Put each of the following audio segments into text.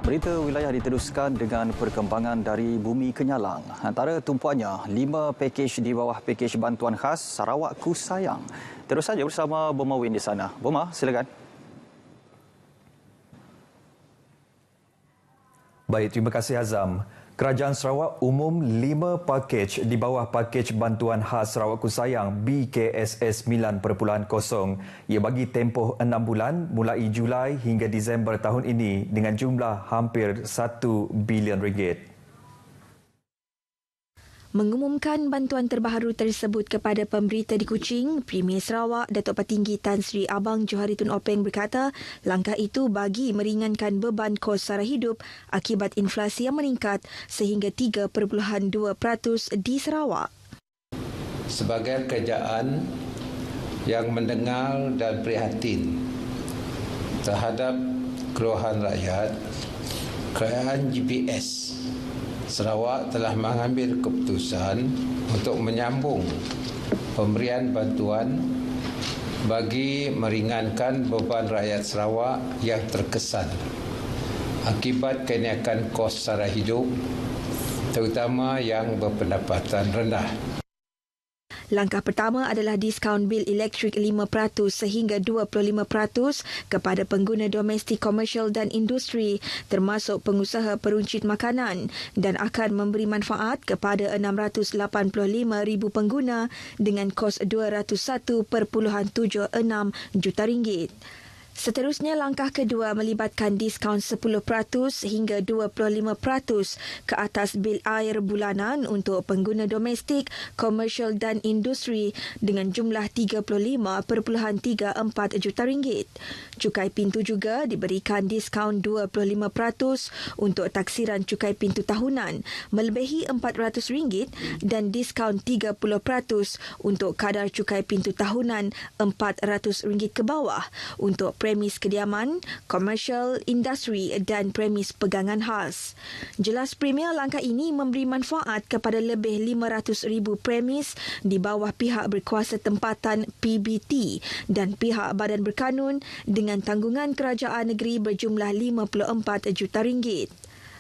Berita wilayah diteruskan dengan perkembangan dari Bumi Kenyalang. Antara tumpuannya, 5 pakej di bawah pakej bantuan khas Sarawak Ku Sayang. Terus saja bersama Boma Win di sana. Boma, silakan. Baik, terima kasih Azam. Kerajaan Sarawak umum 5 pakej di bawah pakej bantuan khas Sarawak Ku Sayang BKSS 9.0. Ia bagi tempoh 6 bulan mulai Julai hingga Disember tahun ini dengan jumlah hampir 1 bilion ringgit. Mengumumkan bantuan terbaru tersebut kepada pemberita di Kuching, Premier Sarawak Datuk Petinggi Tan Sri Abang Johari Tun Openg berkata, langkah itu bagi meringankan beban kos sara hidup akibat inflasi yang meningkat sehingga 3.2% di Sarawak. Sebagai kerajaan yang mendengar dan prihatin terhadap keluhan rakyat, kerajaan GPS Sarawak telah mengambil keputusan untuk menyambung pemberian bantuan bagi meringankan beban rakyat Sarawak yang terkesan akibat kenaikan kos sara hidup, terutama yang berpendapatan rendah. Langkah pertama adalah diskaun bil elektrik 5% sehingga 25% kepada pengguna domestik, komersial dan industri termasuk pengusaha peruncit makanan dan akan memberi manfaat kepada 685,000 pengguna dengan kos RM201.76 juta. Seterusnya, langkah kedua melibatkan diskaun 10% hingga 25% ke atas bil air bulanan untuk pengguna domestik, komersial dan industri dengan jumlah RM35.34 juta. Cukai pintu juga diberikan diskaun 25% untuk taksiran cukai pintu tahunan melebihi RM400 dan diskaun 30% untuk kadar cukai pintu tahunan RM400 ke bawah untuk premis kediaman, komersial, industri dan premis pegangan khas. Jelas Premier, langkah ini memberi manfaat kepada lebih 500,000 premis di bawah pihak berkuasa tempatan PBT dan pihak badan berkanun dengan tanggungan kerajaan negeri berjumlah RM54 juta.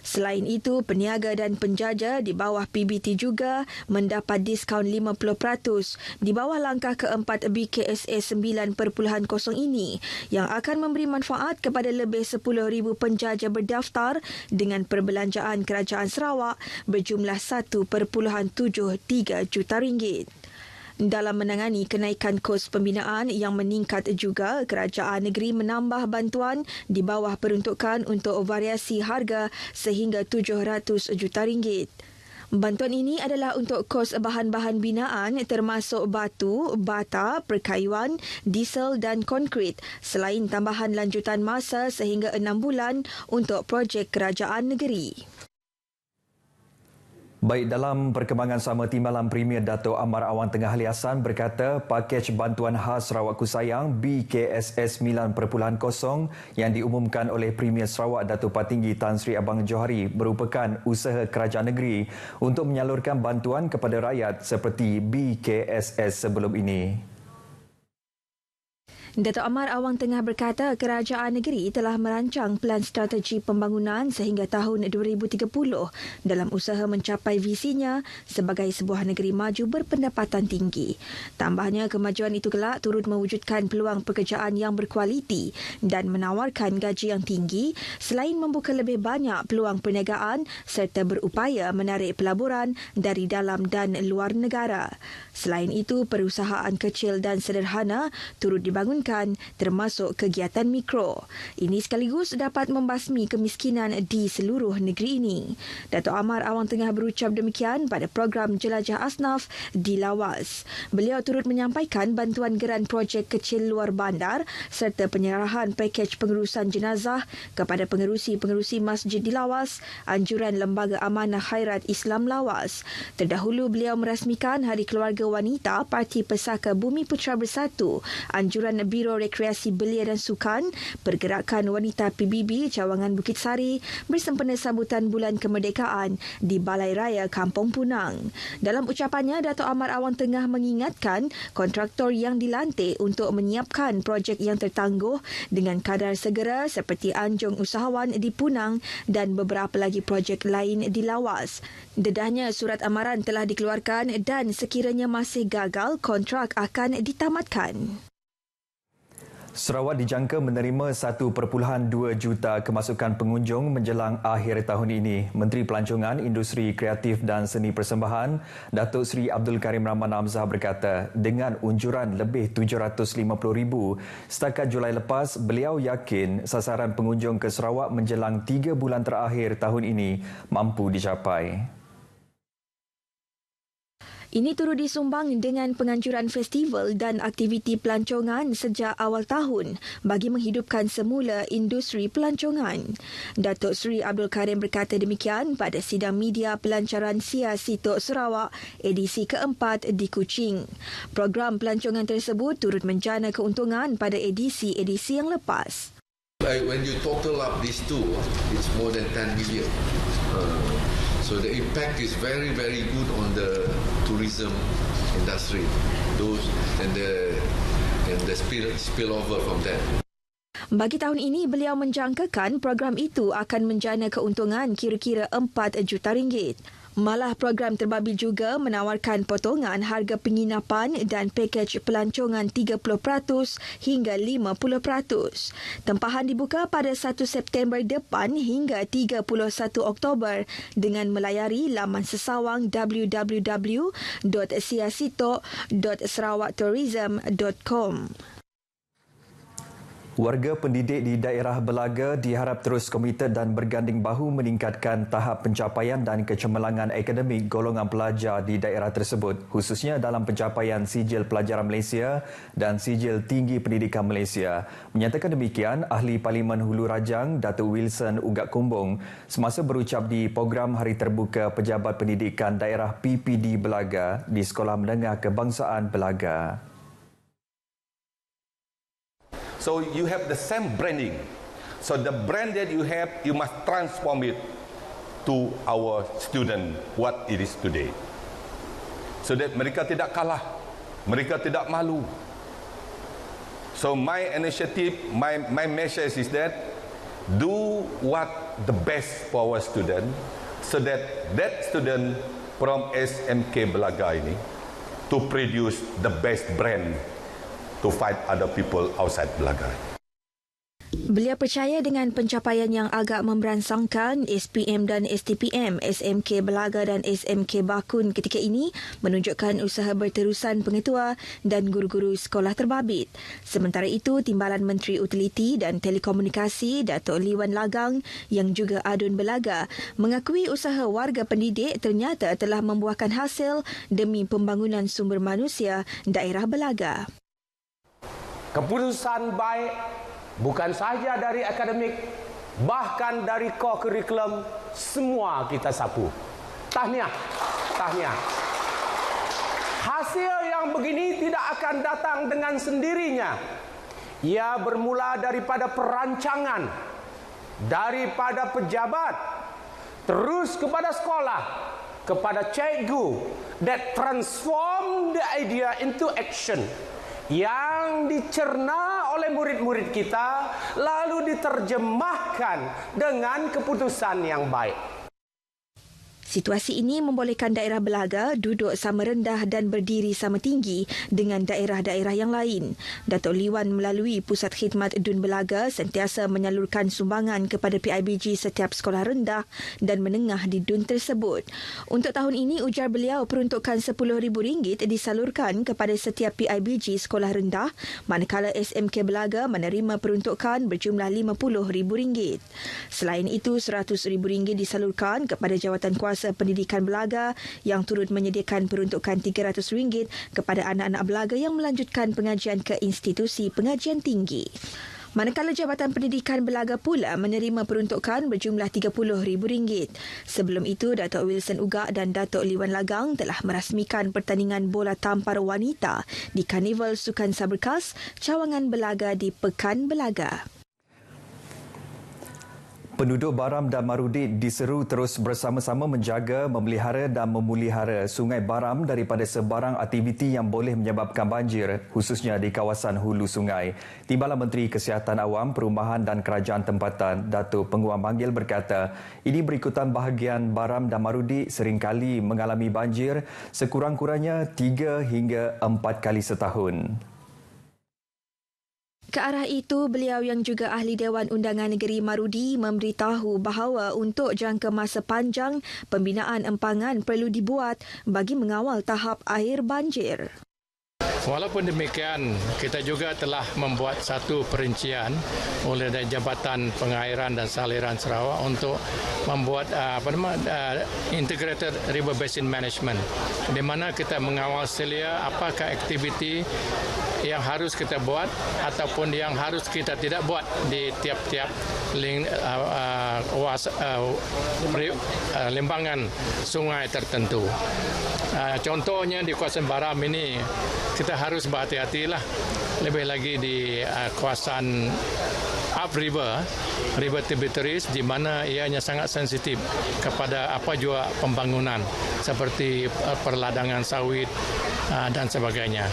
Selain itu, peniaga dan penjaja di bawah PBT juga mendapat diskaun 50% di bawah langkah keempat BKSS 9.0 ini yang akan memberi manfaat kepada lebih 10,000 penjaja berdaftar dengan perbelanjaan kerajaan Sarawak berjumlah RM1.73 juta. Dalam menangani kenaikan kos pembinaan yang meningkat juga, kerajaan negeri menambah bantuan di bawah peruntukan untuk variasi harga sehingga RM700 juta. Bantuan ini adalah untuk kos bahan-bahan binaan termasuk batu, bata, perkayuan, diesel dan konkrit selain tambahan lanjutan masa sehingga 6 bulan untuk projek kerajaan negeri. Baik, dalam perkembangan sama, Timbalan Premier Dato' Amar Awang Tengah Ali Hassan berkata pakej bantuan khas Sarawak Ku Sayang BKSS 9.0 yang diumumkan oleh Premier Sarawak Dato' Petinggi Tan Sri Abang Johari merupakan usaha kerajaan negeri untuk menyalurkan bantuan kepada rakyat seperti BKSS sebelum ini. Dato' Amar Awang Tengah berkata kerajaan negeri telah merancang pelan strategi pembangunan sehingga tahun 2030 dalam usaha mencapai visinya sebagai sebuah negeri maju berpendapatan tinggi. Tambahnya, kemajuan itu kelak turut mewujudkan peluang pekerjaan yang berkualiti dan menawarkan gaji yang tinggi selain membuka lebih banyak peluang perniagaan serta berupaya menarik pelaburan dari dalam dan luar negara. Selain itu, perusahaan kecil dan sederhana turut dibangun termasuk kegiatan mikro. Ini sekaligus dapat membasmi kemiskinan di seluruh negeri ini. Dato' Amar Awang Tengah berucap demikian pada program Jelajah Asnaf di Lawas. Beliau turut menyampaikan bantuan geran projek kecil luar bandar serta penyerahan pakej pengurusan jenazah kepada pengerusi-pengerusi masjid di Lawas, anjuran Lembaga Amanah Khairat Islam Lawas. Terdahulu beliau merasmikan Hari Keluarga Wanita Parti Pesaka Bumi Putra Bersatu, anjuran Biro Rekreasi Belia dan Sukan, Pergerakan Wanita PBB Cawangan Bukit Sari bersempena sambutan Bulan Kemerdekaan di Balai Raya Kampung Punang. Dalam ucapannya, Dato' Amar Awang Tengah mengingatkan kontraktor yang dilantik untuk menyiapkan projek yang tertangguh dengan kadar segera seperti Anjung Usahawan di Punang dan beberapa lagi projek lain di Lawas. Dedahnya, surat amaran telah dikeluarkan dan sekiranya masih gagal, kontrak akan ditamatkan. Sarawak dijangka menerima 1.2 juta kemasukan pengunjung menjelang akhir tahun ini. Menteri Pelancongan, Industri Kreatif dan Seni Persembahan, Datuk Seri Abdul Karim Rahman Hamzah berkata, dengan unjuran lebih 750,000 setakat Julai lepas, beliau yakin sasaran pengunjung ke Sarawak menjelang 3 bulan terakhir tahun ini mampu dicapai. Ini turut disumbang dengan penganjuran festival dan aktiviti pelancongan sejak awal tahun bagi menghidupkan semula industri pelancongan. Datuk Seri Abdul Karim berkata demikian pada sidang media pelancaran SIA Sitok Sarawak edisi keempat di Kuching. Program pelancongan tersebut turut menjana keuntungan pada edisi-edisi yang lepas. When you total up these two, it's more than 10 million. So the impact is very, very good on the tourism industry. Those and the spillover from that. Bagi tahun ini, beliau menjangkakan program itu akan menjana keuntungan kira-kira 4 juta ringgit. Malah program terbabit juga menawarkan potongan harga penginapan dan pakej pelancongan 30% hingga 50%. Tempahan dibuka pada 1 September depan hingga 31 Oktober dengan melayari laman sesawang www.siasito.sarawaktourism.com. Warga pendidik di daerah Belaga diharap terus komited dan berganding bahu meningkatkan tahap pencapaian dan kecemerlangan akademik golongan pelajar di daerah tersebut, khususnya dalam pencapaian Sijil Pelajaran Malaysia dan Sijil Tinggi Pendidikan Malaysia. Menyatakan demikian, Ahli Parlimen Hulu Rajang, Datuk Wilson Ugak Kumbung, semasa berucap di program Hari Terbuka Pejabat Pendidikan Daerah PPD Belaga di Sekolah Menengah Kebangsaan Belaga. So you have the same branding. So the brand that you have, you must transform it to our student what it is today. So that mereka tidak kalah, mereka tidak malu. So my initiative, my message is that do what the best for our student, so that student from SMK Belaga ini to produce the best brand to fight other people outside Belaga. Beliau percaya dengan pencapaian yang agak memberansangkan SPM dan STPM, SMK Belaga dan SMK Bakun ketika ini menunjukkan usaha berterusan pengetua dan guru-guru sekolah terbabit. Sementara itu, Timbalan Menteri Utiliti dan Telekomunikasi Datuk Liwan Lagang yang juga adun Belaga mengakui usaha warga pendidik ternyata telah membuahkan hasil demi pembangunan sumber manusia daerah Belaga. Keputusan baik bukan sahaja dari akademik, bahkan dari core curriculum, semua kita sapu. Tahniah, tahniah. Hasil yang begini tidak akan datang dengan sendirinya. Ia bermula daripada perancangan, daripada pejabat, terus kepada sekolah, kepada cikgu, that transform the idea into action, yang dicerna oleh murid-murid kita lalu diterjemahkan dengan keputusan yang baik. Situasi ini membolehkan daerah Belaga duduk sama rendah dan berdiri sama tinggi dengan daerah-daerah yang lain. Datuk Liwan melalui Pusat Khidmat Dun Belaga sentiasa menyalurkan sumbangan kepada PIBG setiap sekolah rendah dan menengah di Dun tersebut. Untuk tahun ini, ujar beliau, peruntukan RM10,000 disalurkan kepada setiap PIBG sekolah rendah, manakala SMK Belaga menerima peruntukan berjumlah RM50,000. Selain itu, RM100,000 disalurkan kepada Jawatan Kuasa Pendidikan Belaga yang turut menyediakan peruntukan RM300 kepada anak-anak Belaga yang melanjutkan pengajian ke institusi pengajian tinggi. Manakala Jabatan Pendidikan Belaga pula menerima peruntukan berjumlah RM30,000. Sebelum itu, Datuk Wilson Ugak dan Datuk Liwan Lagang telah merasmikan pertandingan bola tampar wanita di Karnival Sukan Saberkas, Cawangan Belaga di Pekan Belaga. Penduduk Baram dan Marudi diseru terus bersama-sama menjaga, memelihara dan memulihara Sungai Baram daripada sebarang aktiviti yang boleh menyebabkan banjir, khususnya di kawasan hulu sungai. Timbalan Menteri Kesihatan Awam, Perumahan dan Kerajaan Tempatan, Datuk Penguang Banggil berkata, ini berikutan bahagian Baram dan Marudi seringkali mengalami banjir sekurang-kurangnya 3 hingga 4 kali setahun. Ke arah itu, beliau yang juga Ahli Dewan Undangan Negeri Marudi memberitahu bahawa untuk jangka masa panjang, pembinaan empangan perlu dibuat bagi mengawal tahap air banjir. Walaupun demikian, kita juga telah membuat satu perincian oleh Jabatan Pengairan dan Saliran Sarawak untuk membuat Integrated River Basin Management, di mana kita mengawal selia apakah aktiviti yang harus kita buat ataupun yang harus kita tidak buat di tiap-tiap limbangan sungai tertentu. Contohnya di kawasan Baram ini kita harus berhati-hatilah, lebih lagi di kawasan upriver, river tributaries, di mana ianya sangat sensitif kepada apa jua pembangunan seperti perladangan sawit dan sebagainya.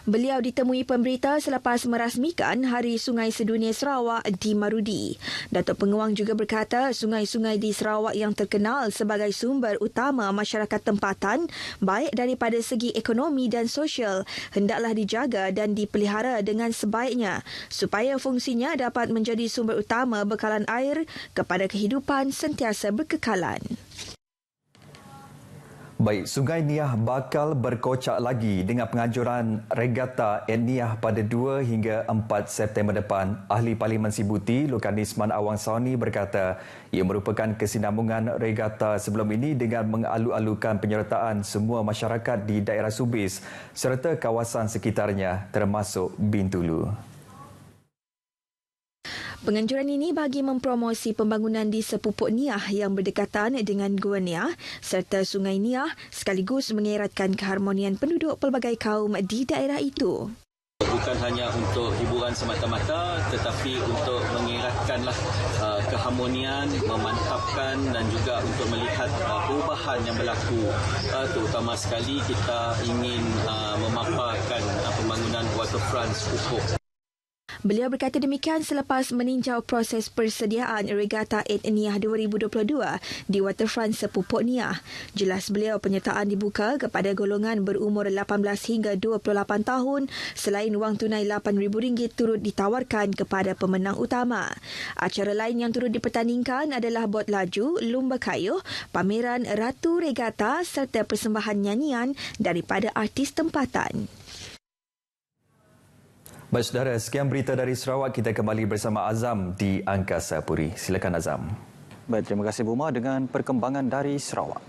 Beliau ditemui pemberita selepas merasmikan Hari Sungai Sedunia Sarawak di Marudi. Datuk Penguang juga berkata sungai-sungai di Sarawak yang terkenal sebagai sumber utama masyarakat tempatan, baik daripada segi ekonomi dan sosial, hendaklah dijaga dan dipelihara dengan sebaiknya supaya fungsinya dapat menjadi sumber utama bekalan air kepada kehidupan sentiasa berkekalan. Baik, Sungai Niah bakal berkocak lagi dengan penganjuran regata Niah pada 2 hingga 4 September depan. Ahli Parlimen Sibuti, Lukan Isman Awang Sauni berkata, ia merupakan kesinambungan regata sebelum ini dengan mengalu-alukan penyertaan semua masyarakat di daerah Subis serta kawasan sekitarnya termasuk Bintulu. Penganjuran ini bagi mempromosi pembangunan di sepupuk Niah yang berdekatan dengan Gua Niah serta Sungai Niah sekaligus mengeratkan keharmonian penduduk pelbagai kaum di daerah itu. Bukan hanya untuk hiburan semata-mata tetapi untuk mengeratkanlah keharmonian, memantapkan dan juga untuk melihat perubahan yang berlaku. Terutama sekali kita ingin memaparkan pembangunan waterfront sepupuk. Beliau berkata demikian selepas meninjau proses persediaan Regata Niah 2022 di waterfront sepupuk Niah. Jelas beliau penyertaan dibuka kepada golongan berumur 18 hingga 28 tahun selain wang tunai RM8,000 turut ditawarkan kepada pemenang utama. Acara lain yang turut dipertandingkan adalah bot laju, lumba kayuh, pameran Ratu Regata serta persembahan nyanyian daripada artis tempatan. Baik saudara, sekian berita dari Sarawak. Kita kembali bersama Azam di Angkasa Puri. Silakan Azam. Baik, terima kasih Buma dengan perkembangan dari Sarawak.